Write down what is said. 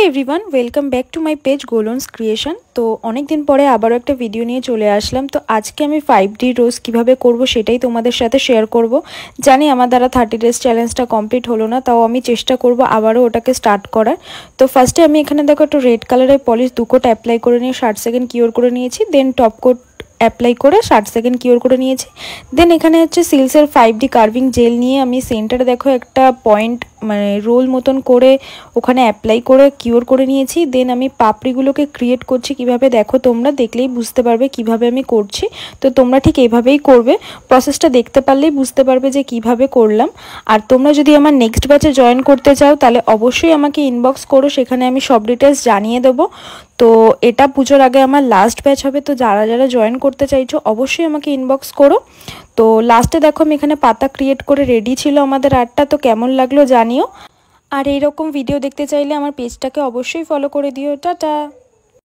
Everyone, welcome back to my page গোলন্স creation. তো অনেক দিন পরে আবারও একটা ভিডিও নিয়ে চলে আসলাম। তো আজকে আমি 5D রোজ কিভাবে করব সেটাই তোমাদের সাথে শেয়ার করব। জানি আমার দ্বারা 30 ডেজ চ্যালেঞ্জটা কমপ্লিট হলো না, তাও আমি চেষ্টা করব আবারও ওটাকে স্টার্ট করার। তো ফার্স্টে আমি এখানে দেখো একটু রেড কালারের পলিশ 2 কোট অ্যাপ্লাই করে নিয়ে 60 সেকেন্ড কিওর করে নিয়েছি। দেন টপ কোট অ্যাপ্লাই করে 60 সেকেন্ড কিওর করে নিয়েছি। দেন এখানে হচ্ছে সিলসের 5D কার্ভিং জেল নিয়ে আমি সেন্টারে দেখো একটা পয়েন্ট মানে রোল মতন করে ওখানে অ্যাপ্লাই করে কিওর করে নিয়েছি। দেন আমি পাপড়িগুলোকে ক্রিয়েট করছি কিভাবে, দেখো তোমরা দেখলেই বুঝতে পারবে কিভাবে আমি করছি। তো তোমরা ঠিক এইভাবেই করবে, প্রসেসটা দেখতে পারলেই বুঝতে পারবে যে কিভাবে করলাম। আর তোমরা যদি আমার নেক্সট ব্যাচে জয়েন করতে চাও তাহলে অবশ্যই আমাকে ইনবক্স করো, সেখানে আমি সব ডিটেলস জানিয়ে দেবো। তো এটা পুজোর আগে আমার লাস্ট ব্যাচ হবে, তো যারা যারা জয়েন করতে চাইছো অবশ্যই আমাকে ইনবক্স করো। তো লাস্টে দেখো আমি এখানে পাতা ক্রিয়েট করে রেডি ছিল আমাদের আর্টটা। তো কেমন লাগলো জানিও। আর এইরকম ভিডিও দেখতে চাইলে আমার পেজটাকে অবশ্যই ফলো করে দিও। টাটা।